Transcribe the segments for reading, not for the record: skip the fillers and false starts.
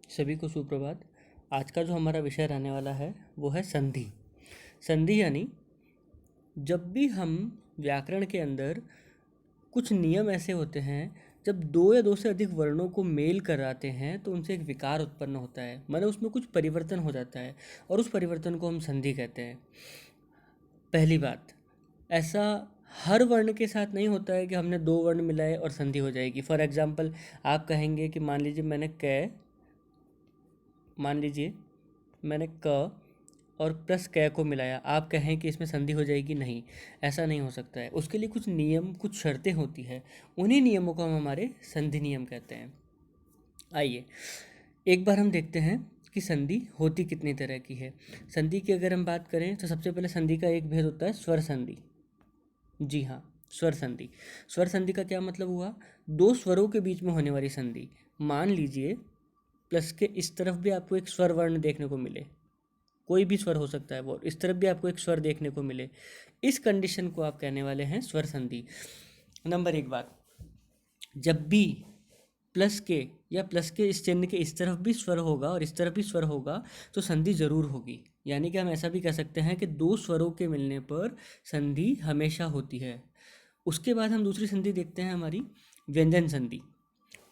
सभी को सुप्रभात। आज का जो हमारा विषय रहने वाला है वो है संधि। संधि यानी जब भी हम व्याकरण के अंदर कुछ नियम ऐसे होते हैं, जब दो या दो से अधिक वर्णों को मेल कराते हैं तो उनसे एक विकार उत्पन्न होता है, माने उसमें कुछ परिवर्तन हो जाता है और उस परिवर्तन को हम संधि कहते हैं। पहली बात, ऐसा हर वर्ण के साथ नहीं होता है कि हमने दो वर्ण मिलाए और संधि हो जाएगी। फॉर एग्जाम्पल, आप कहेंगे कि मान लीजिए मैंने क और प्लस कै को मिलाया, आप कहें कि इसमें संधि हो जाएगी, नहीं, ऐसा नहीं हो सकता है। उसके लिए कुछ नियम, कुछ शर्तें होती है, उन्हीं नियमों को हम हमारे संधि नियम कहते हैं। आइए एक बार हम देखते हैं कि संधि होती कितनी तरह की है। संधि की अगर हम बात करें तो सबसे पहले संधि का एक भेद होता है स्वर संधि। जी हाँ, स्वर संधि। स्वर संधि का क्या मतलब हुआ? दो स्वरों के बीच में होने वाली संधि। मान लीजिए प्लस के इस तरफ भी आपको एक स्वर वर्ण देखने को मिले, कोई भी स्वर हो सकता है वो, इस तरफ भी आपको एक स्वर देखने को मिले, इस कंडीशन को आप कहने वाले हैं स्वर संधि। नंबर एक बात, जब भी प्लस के या प्लस के इस चिन्ह के इस तरफ भी स्वर होगा और इस तरफ भी स्वर होगा तो संधि जरूर होगी। यानी कि हम ऐसा भी कह सकते हैं कि दो स्वरों के मिलने पर संधि हमेशा होती है। उसके बाद हम दूसरी संधि देखते हैं, हमारी व्यंजन संधि।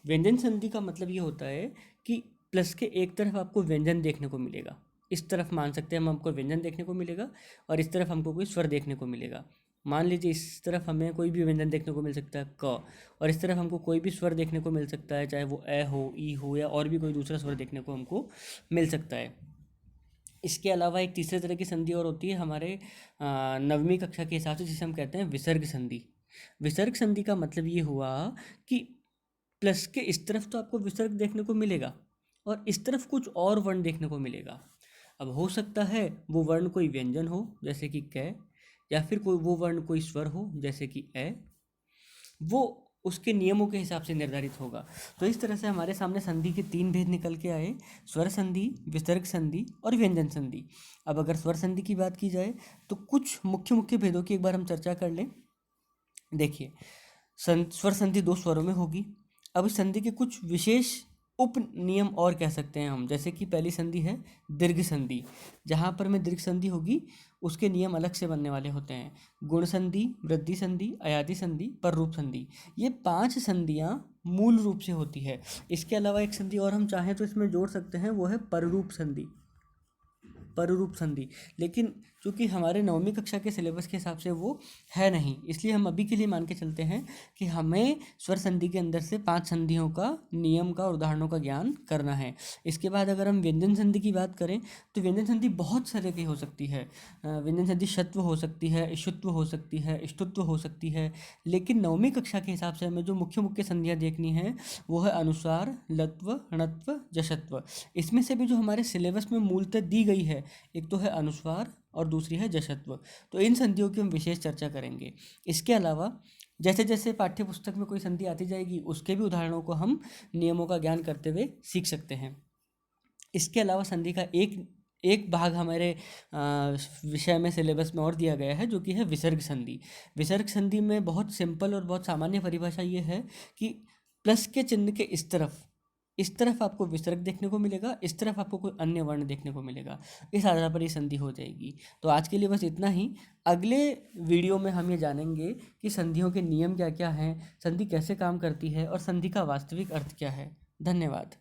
व्यंजन संधि का मतलब ये होता है कि प्लस के एक तरफ आपको व्यंजन देखने को मिलेगा, इस तरफ मान सकते हैं हम, हमको व्यंजन देखने को मिलेगा और इस तरफ हमको कोई स्वर देखने को मिलेगा। मान लीजिए इस तरफ हमें कोई भी व्यंजन देखने को मिल सकता है क, और इस तरफ हमको कोई भी स्वर देखने को मिल सकता है, चाहे वो ए हो, ई हो, या और भी कोई दूसरा स्वर देखने को हमको मिल सकता है। इसके अलावा एक तीसरे तरह की संधि और होती है हमारे नवमीं कक्षा के हिसाब से, जिसे हम कहते हैं विसर्ग संधि। विसर्ग संधि का मतलब ये हुआ कि प्लस के इस तरफ तो आपको विसर्ग देखने को मिलेगा और इस तरफ कुछ और वर्ण देखने को मिलेगा। अब हो सकता है वो वर्ण कोई व्यंजन हो जैसे कि कै, या फिर कोई वो वर्ण कोई स्वर हो जैसे कि ए, वो उसके नियमों के हिसाब से निर्धारित होगा। तो इस तरह से हमारे सामने संधि के तीन भेद निकल के आए, स्वर संधि, विसर्ग संधि और व्यंजन संधि। अब अगर स्वर संधि की बात की जाए तो कुछ मुख्य मुख्य भेदों की एक बार हम चर्चा कर लें। देखिए, स्वर संधि दो स्वरों में होगी। अब इस संधि के कुछ विशेष उप नियम और कह सकते हैं हम, जैसे कि पहली संधि है दीर्घ संधि। जहाँ पर में दीर्घ संधि होगी उसके नियम अलग से बनने वाले होते हैं। गुण संधि, वृद्धि संधि, अयादि संधि, पररूप संधि, ये 5 संधियाँ मूल रूप से होती है। इसके अलावा एक संधि और हम चाहें तो इसमें जोड़ सकते हैं, वो है पररूप संधि। पररूप संधि, लेकिन चूंकि हमारे नवमीं कक्षा के सिलेबस के हिसाब से वो है नहीं, इसलिए हम अभी के लिए मान के चलते हैं कि हमें स्वर संधि के अंदर से 5 संधियों का, नियम का और उदाहरणों का ज्ञान करना है। इसके बाद अगर हम व्यंजन संधि की बात करें तो व्यंजन संधि बहुत तरह की हो सकती है। व्यंजन संधि षत्व हो सकती है, इषुत्व हो सकती है, इष्टुत्व हो सकती है, लेकिन नवमीं कक्षा के हिसाब से हमें जो मुख्य मुख्य संधियाँ देखनी है वो है अनुस्वार, लत्व, णत्व, जशत्व। इसमें से भी जो हमारे सिलेबस में मूलतः दी गई है, एक तो है अनुस्वार और दूसरी है जशत्व। तो इन संधियों की हम विशेष चर्चा करेंगे। इसके अलावा जैसे जैसे पाठ्य पुस्तक में कोई संधि आती जाएगी उसके भी उदाहरणों को हम नियमों का ज्ञान करते हुए सीख सकते हैं। इसके अलावा संधि का एक भाग हमारे विषय में, सिलेबस में और दिया गया है, जो कि है विसर्ग संधि। विसर्ग संधि में बहुत सिंपल और बहुत सामान्य परिभाषा ये है कि प्लस के चिन्ह के इस तरफ आपको विसर्ग देखने को मिलेगा, इस तरफ आपको कोई अन्य वर्ण देखने को मिलेगा, इस आधार पर ये संधि हो जाएगी। तो आज के लिए बस इतना ही। अगले वीडियो में हम ये जानेंगे कि संधियों के नियम क्या क्या हैं, संधि कैसे काम करती है और संधि का वास्तविक अर्थ क्या है। धन्यवाद।